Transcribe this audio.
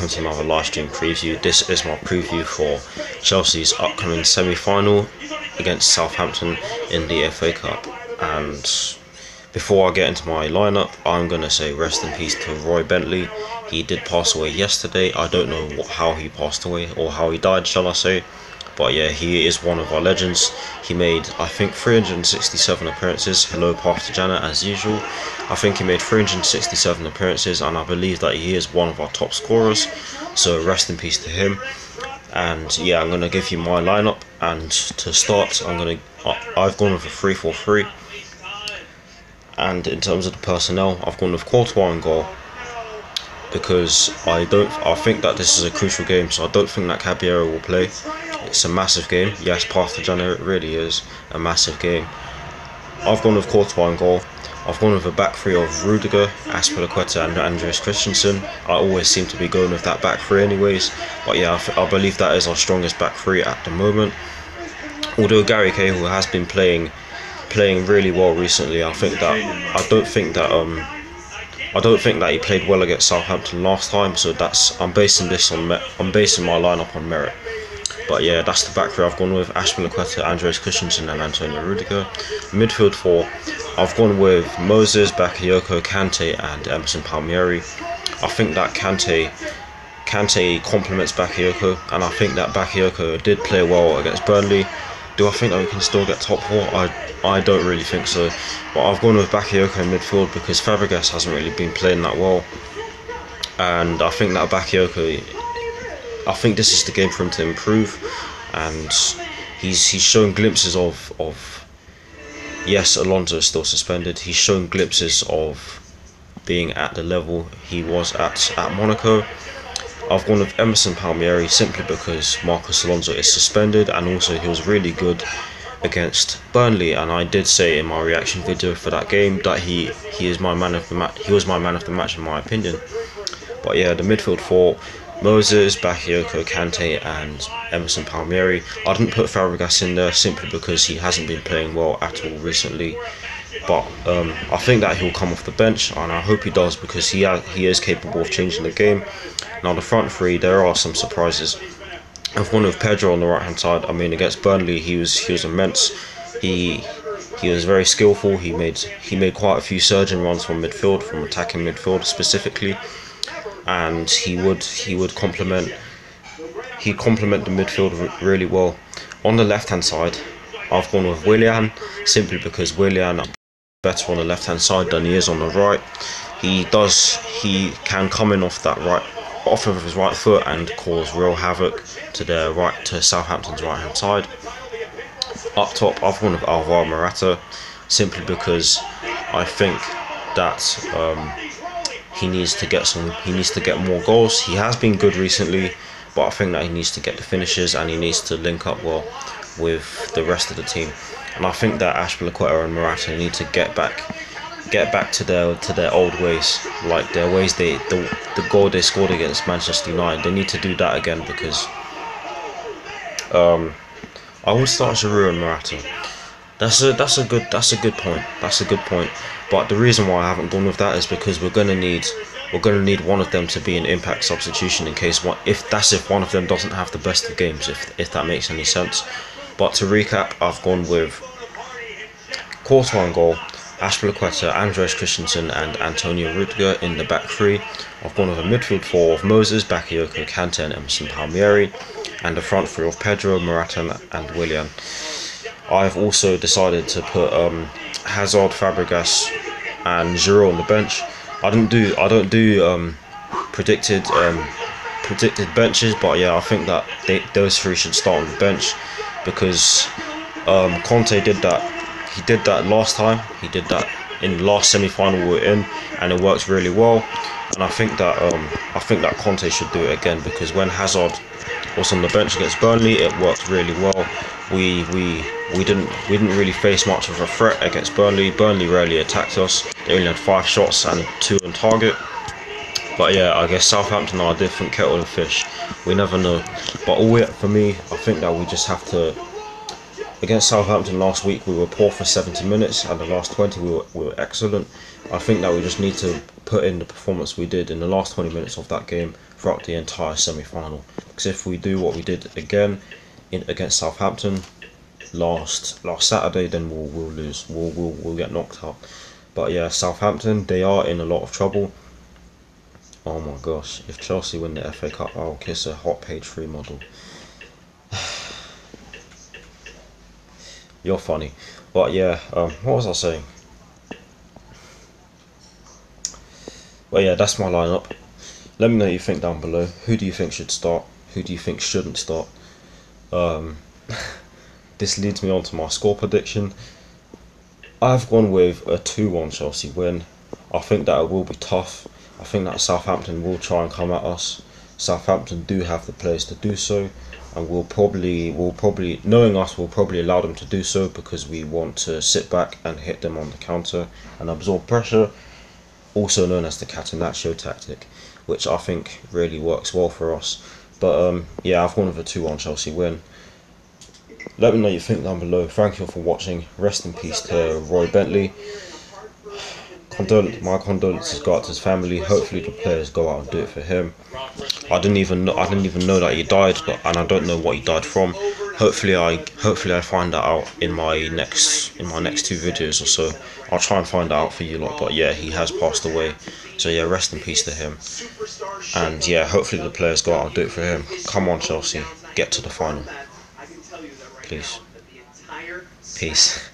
welcome to another live stream preview. This is my preview for Chelsea's upcoming semi-final against Southampton in the FA Cup. And before I get into my lineup, I'm going to say rest in peace to Roy Bentley. He did pass away yesterday. I don't know how he passed away or how he died, shall I say. But yeah, he is one of our legends. He made, I think, 367 appearances. Hello, Path to Janet, as usual. I think he made 367 appearances, and I believe that he is one of our top scorers. So rest in peace to him. And yeah, I'm gonna give you my lineup. And to start, I've gone with a 3-4-3. And in terms of the personnel, I've gone with Courtois in goal, because I think that this is a crucial game, so I don't think that Caballero will play. It's a massive game. Yes, Path to January, it really is a massive game. I've gone with Courtois in goal. I've gone with a back three of Rudiger, Azpilicueta and Andreas Christensen. I always seem to be going with that back three anyways, but yeah, I believe that is our strongest back three at the moment. Although Gary Cahill has been playing really well recently, I don't think that he played well against Southampton last time, so I'm basing my lineup on merit. But yeah, that's the back three I've gone with: Azpilicueta, Andreas Christensen and Antonio Rudiger. Midfield four, I've gone with Moses, Bakayoko, Kante and Emerson Palmieri. I think that Kante complements Bakayoko, and I think that Bakayoko did play well against Burnley. Do I think that we can still get top four? I don't really think so. But I've gone with Bakayoko in midfield because Fabregas hasn't really been playing that well. And I think that I think this is the game for him to improve. And he's shown glimpses of yes, Alonso is still suspended. He's shown glimpses of being at the level he was at Monaco. I've gone with Emerson Palmieri simply because Marcos Alonso is suspended, and also he was really good against Burnley, and I did say in my reaction video for that game that he is my man of the match. He was my man of the match in my opinion. But yeah, the midfield four: Moses, Bakayoko, Kante and Emerson Palmieri. I didn't put Fabregas in there simply because he hasn't been playing well at all recently. But I think that he'll come off the bench, and I hope he does, because he is capable of changing the game. Now the front three, there are some surprises. I've gone with Pedro on the right hand side. I mean, against Burnley he was immense. He was very skillful. He made quite a few surging runs from midfield, from attacking midfield specifically, and he would complement the midfield really well. On the left hand side, I've gone with Willian simply because Willian is better on the left hand side than he is on the right. He can come in off of his right foot and cause real havoc to Southampton's right hand side. Up top, I've gone with Alvaro Morata simply because I think that he needs to get more goals. He has been good recently, but I think that he needs to get the finishes and he needs to link up well with the rest of the team. And I think that Azpilicueta and Morata need to get back to their old ways, like their ways the goal they scored against Manchester United. They need to do that again, because I would start Giroud and Morata. That's a good point. But the reason why I haven't gone with that is because we're gonna need one of them to be an impact substitution if one of them doesn't have the best of games, if that makes any sense. But to recap, I've gone with Courtois in goal, Azpilicueta, Andreas Christensen and Antonio Rudiger in the back three. I've gone with a midfield four of Moses, Bakayoko, Kante and Emerson Palmieri, and the front three of Pedro, Morata and Willian. I've also decided to put Hazard, Fabregas and Giroud on the bench. I don't do predicted benches, but yeah, I think that those three should start on the bench, because Conte did that. He did that last time. He did that in the last semi-final we were in, and it worked really well. And I think that Conte should do it again, because when Hazard was on the bench against Burnley, it worked really well. We didn't really face much of a threat against Burnley. Burnley rarely attacked us. They only had 5 shots and 2 on target. But yeah, I guess Southampton are a different kettle of fish. We never know. But for me, I think that we just have to. Against Southampton last week, we were poor for 70 minutes, and the last 20 we were excellent. I think that we just need to put in the performance we did in the last 20 minutes of that game throughout the entire semi-final. Because if we do what we did again against Southampton last Saturday, then we'll lose. We'll get knocked out. But yeah, Southampton, they are in a lot of trouble. Oh my gosh, if Chelsea win the FA Cup, I'll kiss a hot page 3 model. You're funny. But yeah, what was I saying? But yeah, that's my lineup. Let me know what you think down below. Who do you think should start? Who do you think shouldn't start? This leads me on to my score prediction. I've gone with a 2-1 Chelsea win. I think that it will be tough. I think that Southampton will try and come at us. Southampton do have the players to do so, and we'll probably, knowing us, we'll probably allow them to do so because we want to sit back and hit them on the counter and absorb pressure, also known as the catenaccio tactic, which I think really works well for us. But yeah, I've gone with a 2-1 Chelsea win. Let me know what you think down below. Thank you all for watching. Rest in peace to Roy Bentley. My condolences go out to his family. Hopefully the players go out and do it for him. I didn't even know that he died, and I don't know what he died from. Hopefully I find that out in my next 2 videos or so. I'll try and find that out for you lot. But yeah, he has passed away. So yeah, rest in peace to him. And yeah, hopefully the players go out and do it for him. Come on, Chelsea, get to the final. Please. Peace.